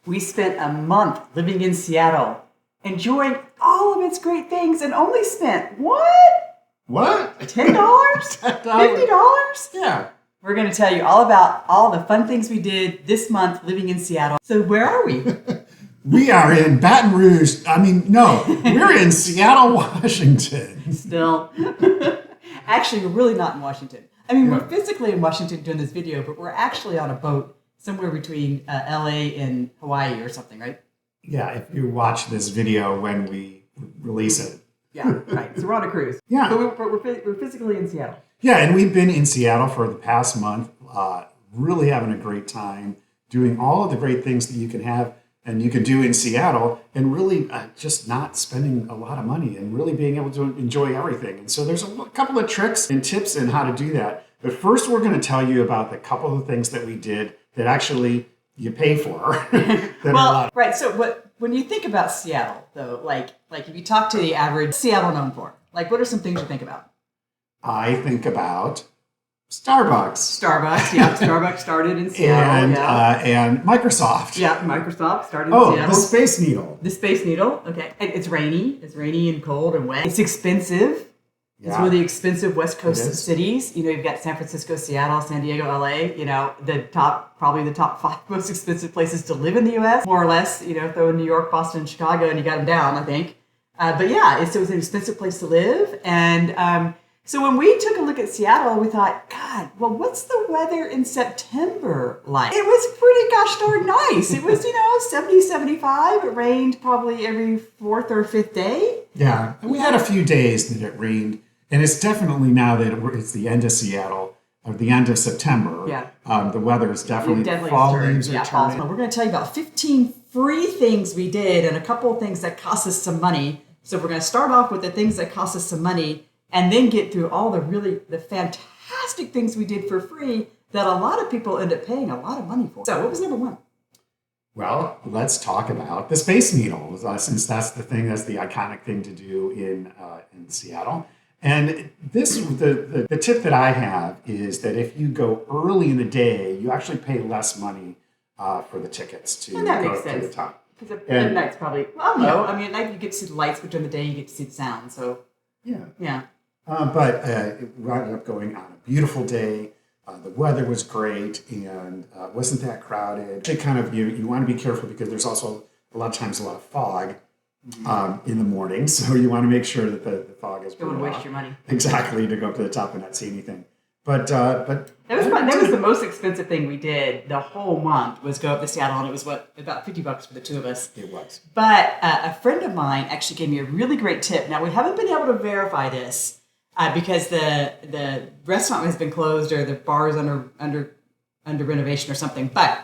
We spent a month living in Seattle, enjoying all of its great things, and only spent what? What? $10? $50? Yeah. We're going to tell you all about all the fun things we did this month living in Seattle. So where are we? We are in Baton Rouge. We're in Seattle, Washington. Still. Actually, we're really not in Washington. We're physically in Washington doing this video, but we're actually on a boat somewhere between LA and Hawaii or something, right? Yeah, if you watch this video when we release it. Yeah, right. So we're on a cruise. Yeah. But we're physically in Seattle. Yeah, and we've been in Seattle for the past month, really having a great time, doing all of the great things that you can have and you can do in Seattle, and really just not spending a lot of money and really being able to enjoy everything. And so there's a couple of tricks and tips in how to do that. But first, we're going to tell you about the couple of things that we did that actually you pay for. Right. So when you think about Seattle, though, like if you talk to the average Seattle known for, like what are some things you think about? I think about Starbucks. Starbucks started in Seattle. And Microsoft. Yeah, Microsoft started in Seattle. The Space Needle. The Space Needle, okay. And it's rainy. It's rainy and cold and wet. It's expensive. Yeah. It's one of the expensive West Coast cities. You've got San Francisco, Seattle, San Diego, LA. Probably the top 5 most expensive places to live in the U.S. More or less. Throw in New York, Boston, Chicago, and you got them down, I think. But yeah, it was an expensive place to live. And so when we took a look at Seattle, we thought, God, well, what's the weather in September like? It was pretty gosh darn nice. It was, 70, 75. It rained probably every 4th or 5th day. Yeah, and we had a few days that it rained. And it's definitely now that it's the end of Seattle, or the end of September. Yeah. The weather is definitely fall leaves are turning. We're going to tell you about 15 free things we did and a couple of things that cost us some money. So we're going to start off with the things that cost us some money and then get through all the fantastic things we did for free that a lot of people end up paying a lot of money for. So what was number 1? Well, let's talk about the Space Needle, since that's the iconic thing to do in Seattle. And the tip that I have is that if you go early in the day, you actually pay less money for the tickets to go to the top. Because at night's probably, no. At night you get to see the lights, but during the day you get to see the sound. So yeah. But we ended up going on a beautiful day. The weather was great and wasn't that crowded. They kind of you want to be careful because there's also a lot of times a lot of fog. In the morning, so you want to make sure that the fog is. Don't want to waste your money. Exactly, to go up to the top and not see anything. But that was the most expensive thing we did the whole month was go up to Seattle, and it was about $50 for the two of us. It was. But a friend of mine actually gave me a really great tip. Now we haven't been able to verify this because the restaurant has been closed or the bar is under renovation or something. But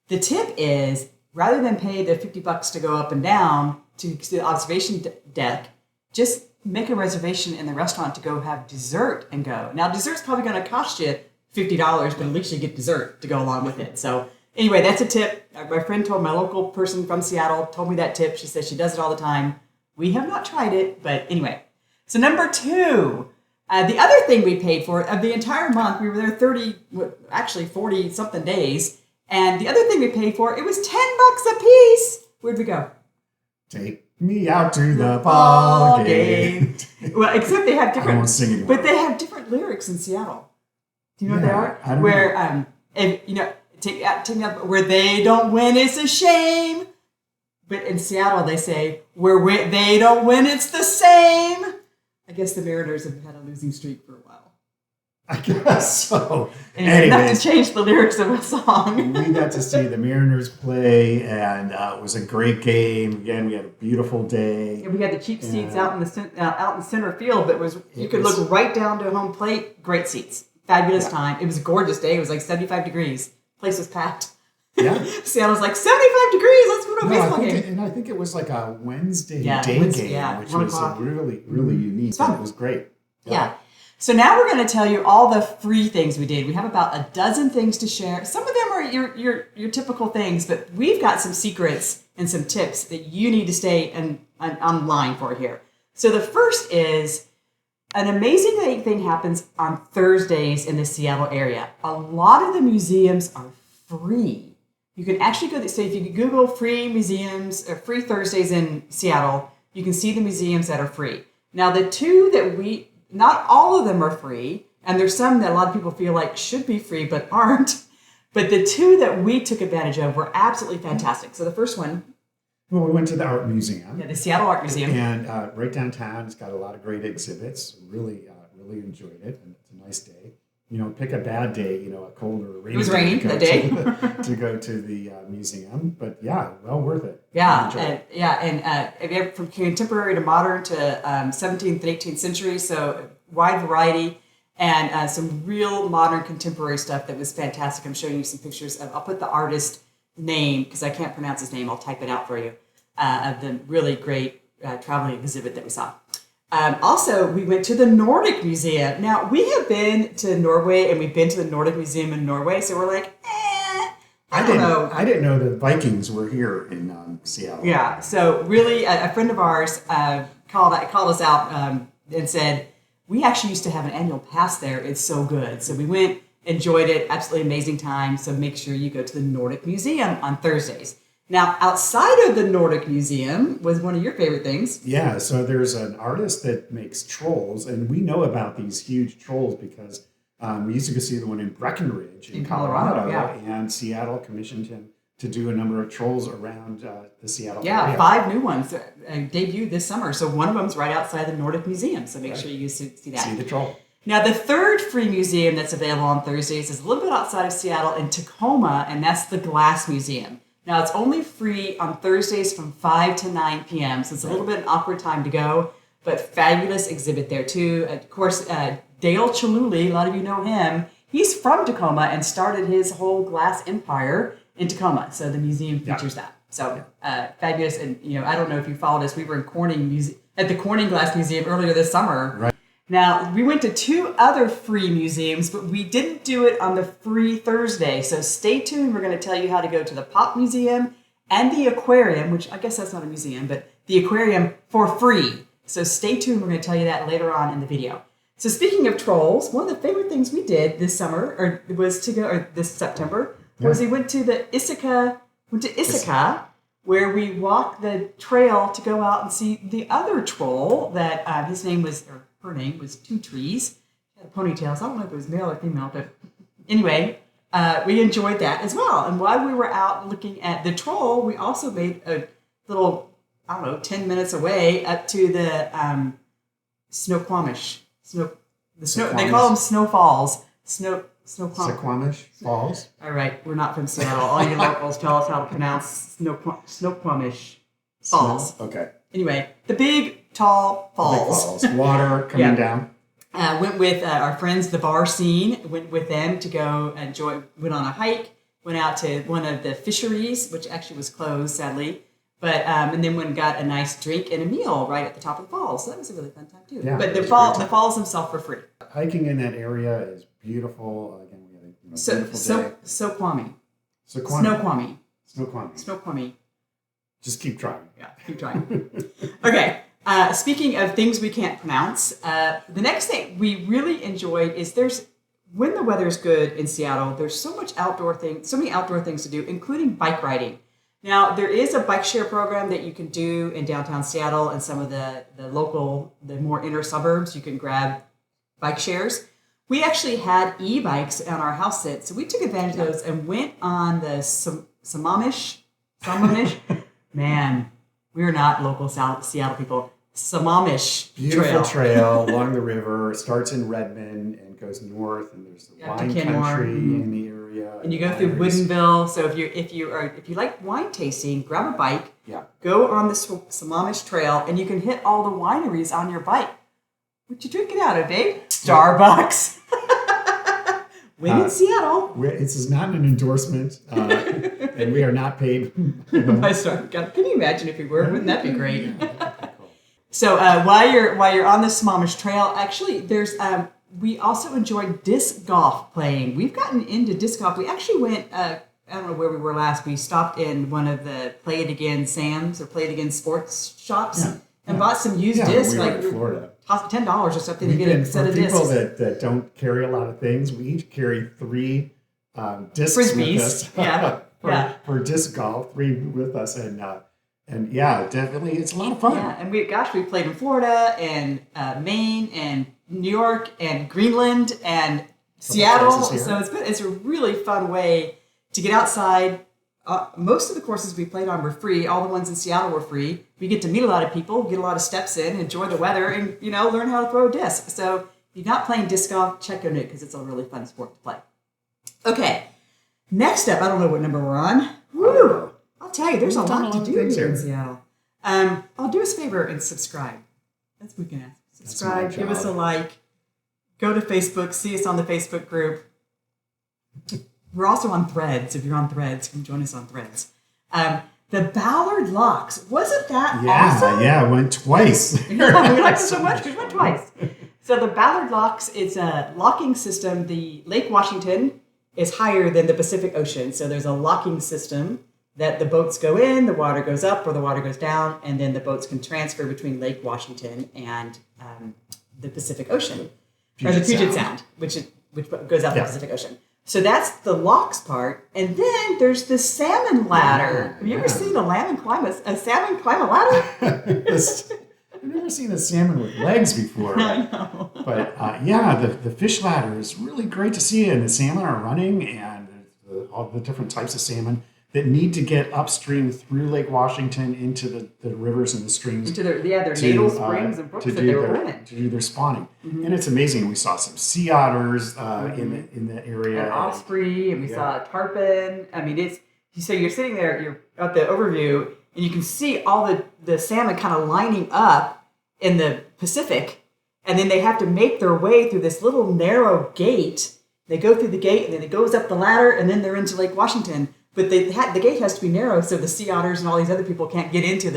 the tip is rather than pay the $50 to go up and down to the observation deck, just make a reservation in the restaurant to go have dessert and go. Now, dessert's probably going to cost you $50, but at least you get dessert to go along with it. So anyway, that's a tip. My friend my local person from Seattle told me that tip. She says she does it all the time. We have not tried it, but anyway. So number 2, the other thing we paid for of the entire month, we were there 40 something days. And the other thing we paid for, it was $10 a piece. Where'd we go? Take me out to the ball game. Well, except they have different. I won't sing anymore. But they have different lyrics in Seattle. Do you know what they are? I don't know. Take me out where they don't win, it's a shame. But in Seattle, they say where they don't win, it's the same. I guess the Mariners have had a losing streak for a while. I guess so. Anyway, enough to change the lyrics of a song. We got to see the Mariners play, and it was a great game. Again, we had a beautiful day. And we had the cheap seats out in center field. That you could look right down to home plate. Great seats, fabulous time. It was a gorgeous day. It was like 75 degrees. Place was packed. Yeah. Seattle's like 75 degrees. Let's go to a baseball game. And I think it was like a Wednesday day game, which was really, really unique. It was great. Yeah. So now we're going to tell you all the free things we did. We have about a dozen things to share. Some of them are your typical things, but we've got some secrets and some tips that you need to stay online for here. So the first is an amazing thing happens on Thursdays in the Seattle area. A lot of the museums are free. You can actually go, so if you Google free museums or free Thursdays in Seattle, you can see the museums that are free. Now, the two that not all of them are free, and there's some that a lot of people feel like should be free but aren't. But the two that we took advantage of were absolutely fantastic. So the first one. Well, we went to the art museum. Yeah, the Seattle Art Museum. And right downtown, it's got a lot of great exhibits. Really enjoyed it. And it's a nice day. Pick a bad day, a cold or rainy day. It was raining that day. to go to the museum. But yeah, well worth it. Yeah, and from contemporary to modern to 17th and 18th century, so wide variety. And some real modern contemporary stuff that was fantastic. I'm showing you some pictures of, I'll put the artist name, because I can't pronounce his name, I'll type it out for you, of the really great traveling exhibit that we saw. Also, we went to the Nordic Museum. Now, we have been to Norway, and we've been to the Nordic Museum in Norway, so we're like, I don't know. I didn't know the Vikings were here in Seattle. Yeah, so really, a friend of ours called us out and said, we actually used to have an annual pass there. It's so good. So we went, enjoyed it, absolutely amazing time. So make sure you go to the Nordic Museum on Thursdays. Now, outside of the Nordic Museum was one of your favorite things. Yeah, so there's an artist that makes trolls, and we know about these huge trolls because we used to go see the one in Breckenridge in Colorado, yeah. And Seattle commissioned him to do a number of trolls around the Seattle area. Yeah, 5 new ones debuted this summer. So one of them's right outside the Nordic Museum. So make sure you see that. See the troll. Now, the third free museum that's available on Thursdays is a little bit outside of Seattle in Tacoma, and that's the Glass Museum. Now, it's only free on Thursdays from 5 to 9 p.m., so it's a little bit an awkward time to go, but fabulous exhibit there, too. Of course, Dale Chihuly, a lot of you know him, he's from Tacoma and started his whole glass empire in Tacoma, so the museum features that. So fabulous, and I don't know if you followed us. We were in at the Corning Glass Museum earlier this summer. Right. Now, we went to 2 other free museums, but we didn't do it on the free Thursday. So stay tuned. We're going to tell you how to go to the Pop Museum and the Aquarium, which I guess that's not a museum, but the Aquarium for free. So stay tuned. We're going to tell you that later on in the video. So speaking of trolls, one of the favorite things we did this September, was we went to Ithaca, where we walked the trail to go out and see the other troll that her name was Two Trees. She had ponytails. I don't know if it was male or female, but anyway, we enjoyed that as well. And while we were out looking at the troll, we also made a little, 10 minutes away up to the Snoqualmish. They call them Snow Falls. Snoqualmish Falls. All right, we're not from Seattle. All you locals, tell us how to pronounce Snoqualmish Falls. Okay. Anyway, the big, tall falls. Water coming down. Went with our friends, the bar scene. Went with them to go enjoy. Went on a hike. Went out to one of the fisheries, which actually was closed, sadly. But and then went and got a nice drink and a meal right at the top of the falls. So that was a really fun time too. Yeah, but the falls themselves were free. Hiking in that area is beautiful. Again, we had a beautiful day. Snoqualmie. Just keep trying. Yeah, keep trying. Okay. Speaking of things we can't pronounce, the next thing we really enjoyed is when the weather is good in Seattle, there's so many outdoor things to do, including bike riding. Now, there is a bike share program that you can do in downtown Seattle and some of the more inner suburbs. You can grab bike shares. We actually had e-bikes on our house sit, so we took advantage of those and went on the Sammamish. Man, we're not local Seattle people. Sammamish Beautiful trail along the river. Starts in Redmond and goes north, and there's the wine country in the area. And you go through Woodinville. So if you like wine tasting, grab a bike. Yeah. Go on the Sammamish Trail, and you can hit all the wineries on your bike. What you drinking out of, babe? Starbucks. In Seattle. This is not an endorsement, and we are not paid. By Starbucks. Can you imagine if we were? Wouldn't that be great? So while you're on the Sammamish Trail, actually, there's we also enjoyed disc golf playing. We've gotten into disc golf. We actually went. I don't know where we were last. We stopped in one of the Play It Again Sam's or Play It Again sports shops and bought some used discs. We were in Florida. $10 or something to get a set of discs. For people that don't carry a lot of things, we each carry 3 discs Frisbees. with us. Yeah. for disc golf, 3 with us, and yeah, definitely, it's a lot of fun. Yeah, and we played in Florida and Maine and New York and Greenland and Seattle. So it's a really fun way to get outside. Most of the courses we played on were free. All the ones in Seattle were free. We get to meet a lot of people, get a lot of steps in, enjoy the weather, and learn how to throw a disc. So if you're not playing disc golf, check on it because it's a really fun sport to play. Okay, next up, I don't know what number we're on. Woo! I'll tell you, there's a lot to do here in Seattle. I'll do us a favor and subscribe. That's what we can ask. Subscribe, give us a like, go to Facebook, see us on the Facebook group. We're also on Threads. If you're on Threads, come join us on Threads. The Ballard Locks. Wasn't that awesome? Yeah, I went twice. We liked it so much. We went twice. So the Ballard Locks, it's a locking system. The Lake Washington is higher than the Pacific Ocean. So there's a locking system that the boats go in, the water goes up or the water goes down, and then the boats can transfer between Lake Washington and the Pacific Ocean. Or the Puget Sound, which goes out the Pacific Ocean. So that's the locks part, and then there's the salmon ladder. Have you ever seen a salmon climb a ladder? I've never seen a salmon with legs before. I know. But the fish ladder is really great to see, and the salmon are running, and all the different types of salmon that need to get upstream through Lake Washington into the rivers and the streams. Into their natal springs and brooks that they were in. To do their spawning. Mm-hmm. And it's amazing. We saw some sea otters in that area. And Osprey, and we saw a tarpon. I mean, so you're sitting there, you're at the overview, and you can see all the salmon kind of lining up in the Pacific, and then they have to make their way through this little narrow gate. They go through the gate, and then it goes up the ladder, and then they're into Lake Washington. But the gate has to be narrow so the sea otters and all these other people can't get into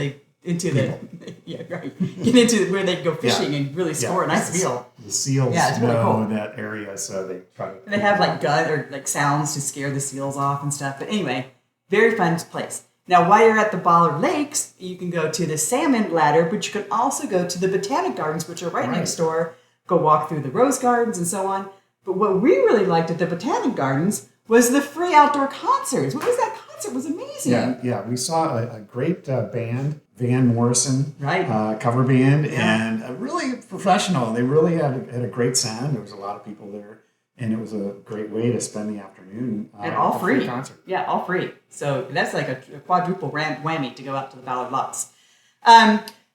where they go fishing and really score a nice meal. The seals know that area, so they try to. And they have gun or sounds to scare the seals off and stuff. But anyway, very fun place. Now, while you're at the Ballard Lakes, you can go to the salmon ladder, but you can also go to the botanic gardens, which are right next door. Go walk through the rose gardens and so on. But what we really liked at the botanic gardens was the free outdoor concerts. What was that concert? It was amazing. Yeah. We saw a great band, Van Morrison, right? Cover band, and really professional. They really had a great sound. There was a lot of people there, and it was a great way to spend the afternoon. And all free. Concert. Yeah, all free. So that's like a quadruple whammy to go out to the Ballard Locks.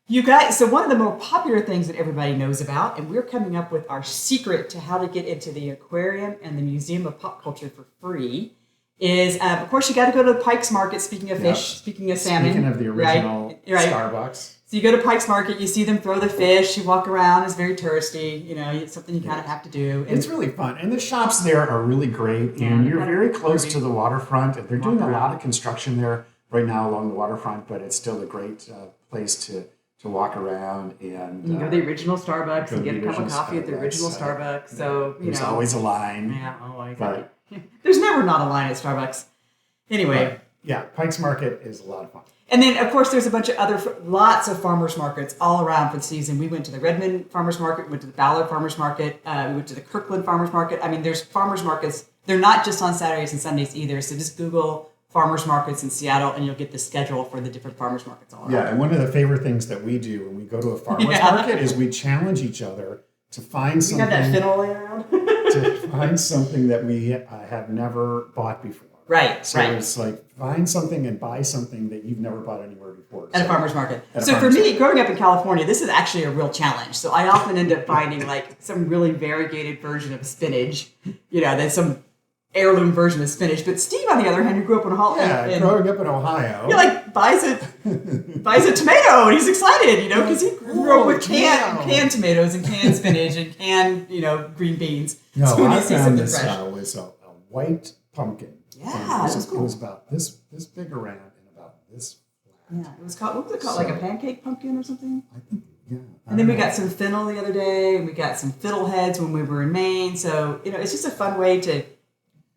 You guys, so one of the more popular things that everybody knows about, and we're coming up with our secret to how to get into the aquarium and the Museum of Pop Culture for free, is, of course, you got to go to the Pikes Market, speaking of fish, speaking of salmon. Speaking of the original Starbucks. So you go to Pikes Market, you see them throw the fish, you walk around, it's very touristy, it's something you kind of have to do. And it's really fun. And the shops there are really great, and you're very close to the waterfront. They're doing a lot of construction there right now along the waterfront, but it's still a great place to walk around, and you go to the original Starbucks and get a cup of coffee at the original Starbucks. So there's always a line. Yeah, always. But there's never not a line at Starbucks. Anyway. Pikes Market is a lot of fun. And then, of course, there's a bunch of lots of farmers markets all around for the season. We went to the Redmond Farmers Market, we went to the Ballard Farmers Market, we went to the Kirkland Farmers Market. I mean, there's farmers markets. They're not just on Saturdays and Sundays either. So just Google farmers markets in Seattle, and you'll get the schedule for the different farmers markets all around. Yeah, and one of the favorite things that we do when we go to a farmers market is we challenge each other to find something. You got that fiddle laying around? To find something that we have never bought before. Right, so it's like find something and buy something that you've never bought anywhere before. At a farmer's market. So for me, growing up in California, this is actually a real challenge. So I often end up finding like some really variegated version of spinach, then some heirloom version of spinach. But Steve, on the other hand, who grew up in Ohio. Yeah, growing up in Ohio. He buys a tomato and he's excited, because he grew up with canned tomatoes and canned spinach and canned, green beans. No, so I found this was a white pumpkin. Yeah, it was about this big around and about this flat. Yeah, it was called, what was it called? Like a pancake pumpkin or something? I think, yeah. And then we got some fennel the other day, and we got some fiddleheads when we were in Maine. So, it's just a fun way to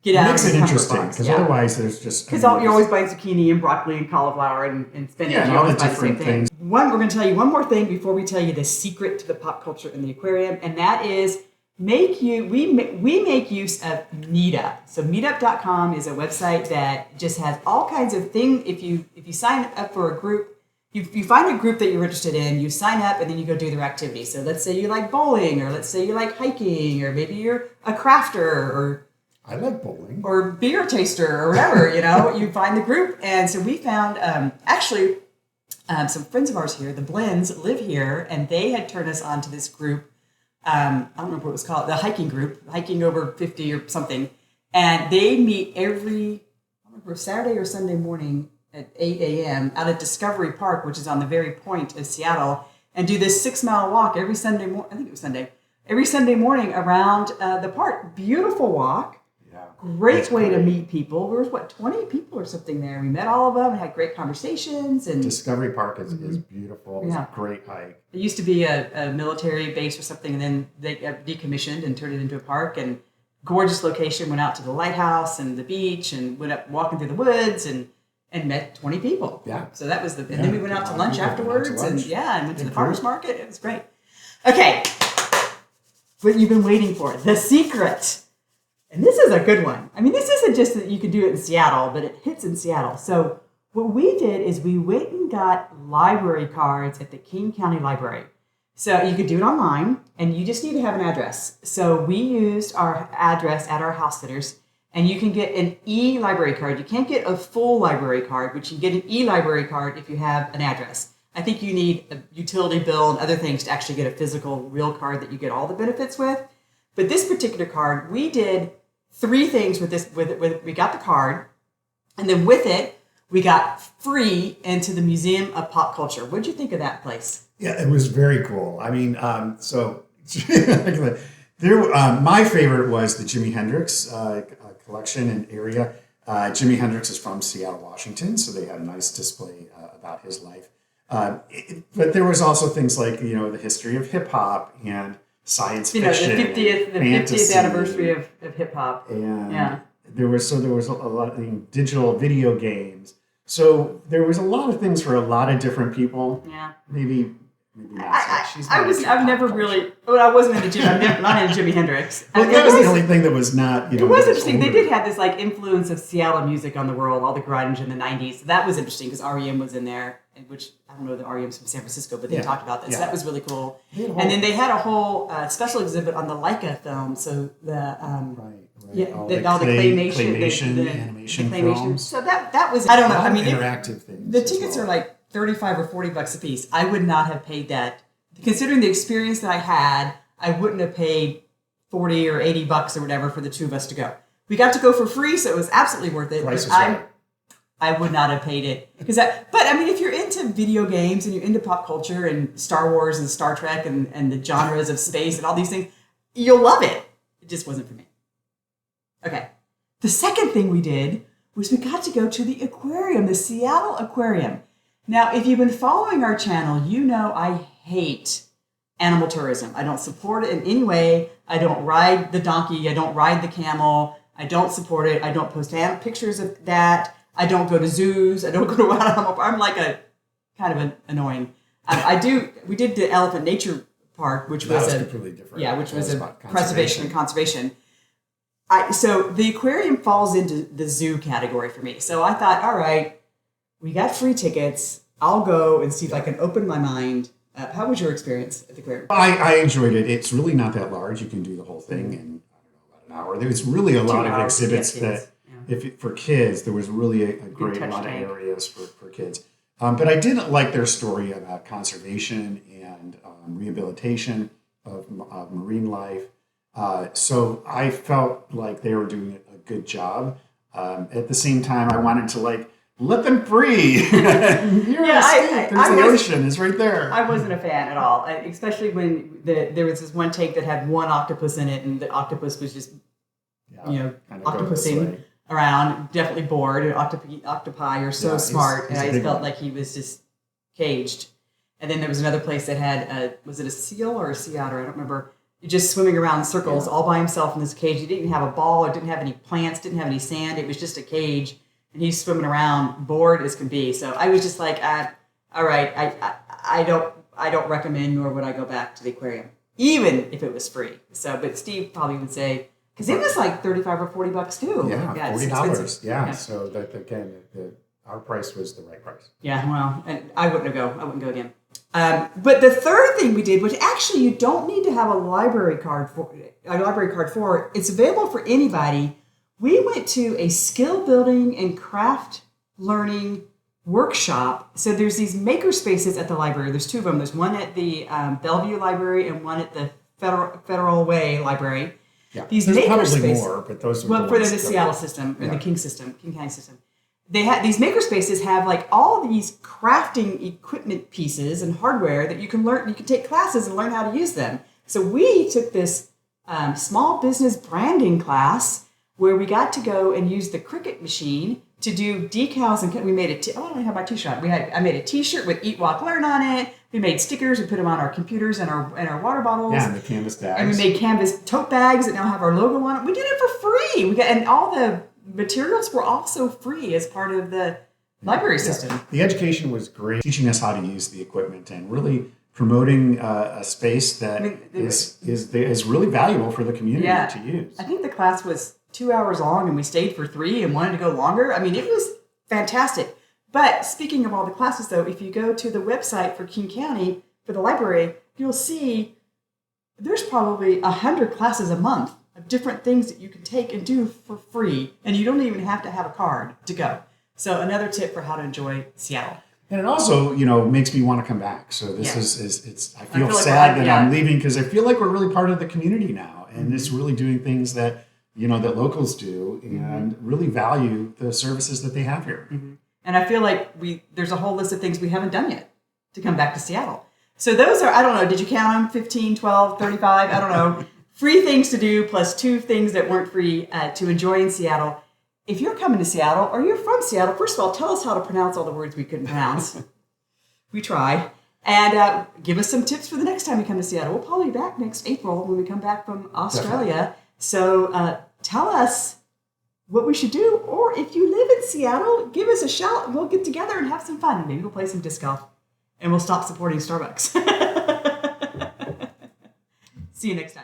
get out of the comfort box. It makes it interesting, because otherwise there's just... Because you're always buying zucchini and broccoli and cauliflower and spinach. Yeah, and all the different things. We're going to tell you one more thing before we tell you the secret to the pop culture in the aquarium, and that is we make use of Meetup. So Meetup.com is a website that just has all kinds of things. If you sign up for a group, you find a group that you're interested in, you sign up, and then you go do their activities. So let's say you like bowling, or let's say you like hiking, or maybe you're a crafter, or I like bowling, or beer taster, or whatever. You find the group, and so we found some friends of ours here, the Blends, live here, and they had turned us on to this group. I don't remember what it was called, the hiking group, hiking over 50 or something, and they meet every, I don't remember, Saturday or Sunday morning at 8 a.m. out at Discovery Park, which is on the very point of Seattle, and do this 6-mile walk every Sunday morning. I think it was Sunday. Every Sunday morning around the park. Beautiful walk. Yeah. Great way to meet people. There was 20 people or something there. We met all of them and had great conversations. And Discovery Park is beautiful. It's a great hike. It used to be a military base or something, and then they got decommissioned and turned it into a park. And gorgeous location. Went out to the lighthouse and the beach, and went up walking through the woods and met 20 people. Yeah. So that was and then we went out to lunch afterwards, and went to the farmer's market. It was great. Okay. What you've been waiting for, the secret. And this is a good one. I mean, this isn't just that you could do it in Seattle, but it hits in Seattle. So what we did is we went and got library cards at the King County Library. So you could do it online, and you just need to have an address. So we used our address at our house sitters, and you can get an e-library card. You can't get a full library card, but you can get an e-library card if you have an address. I think you need a utility bill and other things to actually get a physical, real card that you get all the benefits with. But this particular card, we did 3 things with this. We got the card, and then with it, we got free into the Museum of Pop Culture. What did you think of that place? Yeah, it was very cool. I mean, so my favorite was the Jimi Hendrix collection and area. Jimi Hendrix is from Seattle, Washington, so they had a nice display about his life. But there was also things like, the history of hip hop and science fiction. The 50th anniversary of hip hop. And there was a lot of digital video games. So there was a lot of things for a lot of different people. Yeah. Maybe not. I've never really. Well, I wasn't into Jimi. I'm not into Jimi Hendrix. Well, that was the only thing that was not. It was interesting. They did have this influence of Seattle music on the world, all the grunge in the '90s. So that was interesting because REM was in there, which I don't know the REM's from San Francisco, but they talked about that. So that was really cool. And then they had a whole special exhibit on the Leica film. So the all the claymation animation films. So that was, I don't know. I mean, interactive things. The tickets are like $35 or $40 a piece. I would not have paid that. Considering the experience that I had, I wouldn't have paid $40 or $80 or whatever for the 2 of us to go. We got to go for free, so it was absolutely worth it. Price is right. I would not have paid it but I mean, if you're into video games and you're into pop culture and Star Wars and Star Trek and the genres of space and all these things, you'll love it. It just wasn't for me. Okay. The second thing we did was we got to go to the aquarium, the Seattle Aquarium. Now, if you've been following our channel, you know I hate animal tourism. I don't support it in any way. I don't ride the donkey. I don't ride the camel. I don't support it. I don't post pictures of that. I don't go to zoos. I don't go to wild animal. I'm like a kind of annoying. We did the Elephant Nature Park, which was completely different. Yeah, which was a preservation and conservation. So the aquarium falls into the zoo category for me. So I thought, all right, we got free tickets. I'll go and see if I can open my mind. How was your experience at the aquarium? I enjoyed it. It's really not that large. You can do the whole thing in, about an hour. There's really a lot of exhibits that, for kids, there was really a great lot of areas for kids. But I didn't like their story about conservation and rehabilitation of marine life. So I felt like they were doing a good job. At the same time, I wanted to let them free. The ocean is right there. I wasn't a fan at all, especially when there was this one tank that had one octopus in it, and the octopus was just, octopusing around, definitely bored. Octopi are so smart, and I just felt like he was just caged. And then there was another place that had, was it a seal or a sea otter? I don't remember. Just swimming around in circles all by himself in this cage. He didn't even have a ball, or didn't have any plants, didn't have any sand. It was just a cage. And he's swimming around, bored as can be. So I was just like, all right, I don't recommend, nor would I go back to the aquarium. even if it was free. So, but Steve probably would say, because it was like $35 or $40 too. Yeah, it's $40. expensive. Yeah. So that again, our price was the right price. Yeah, well, and I wouldn't go again. But the third thing we did, which actually you don't need to have a library card for, it's available for anybody. We went to a skill building and craft learning workshop. So there's these maker spaces at the library. There's two of them. There's one at the Bellevue Library and one at the Federal Way Library. Yeah, These there's maker probably spaces, more, but those are well, for the Seattle system or the King County system. They had these maker spaces have like all these crafting equipment pieces and hardware that you can learn. You can take classes and learn how to use them. So we took this small business branding class where we got to go and use the Cricut machine to do decals, and we made I don't know how my t-shirt. I made a t-shirt with Eat, Walk, Learn on it. We made stickers. We put them on our computers and our water bottles. Yeah, and the canvas bags. And we made canvas tote bags that now have our logo on it. We did it for free. And all the materials were also free as part of the library system. The education was great, teaching us how to use the equipment and really promoting a space that is really valuable for the community to use. I think the class was 2 hours long and we stayed for 3 and wanted to go longer. I mean, it was fantastic. But speaking of all the classes, though, if you go to the website for King County, for the library, you'll see there's probably 100 classes a month of different things that you can take and do for free. And you don't even have to have a card to go. So another tip for how to enjoy Seattle. And it also, makes me want to come back. So this is I feel like sad that I'm leaving because I feel like we're really part of the community now. And it's really doing things that, that locals do and really value the services that they have here. Mm-hmm. And I feel like there's a whole list of things we haven't done yet to come back to Seattle. So those are, I don't know, did you count them? 15, 12, 35? I don't know. Free things to do plus 2 things that weren't free to enjoy in Seattle. If you're coming to Seattle or you're from Seattle, first of all, tell us how to pronounce all the words we couldn't pronounce. We try. And give us some tips for the next time you come to Seattle. We'll probably be back next April when we come back from Australia. Definitely. So tell us what we should do. Or if you live in Seattle, give us a shout and we'll get together and have some fun. Maybe we'll play some disc golf and we'll stop supporting Starbucks. See you next time.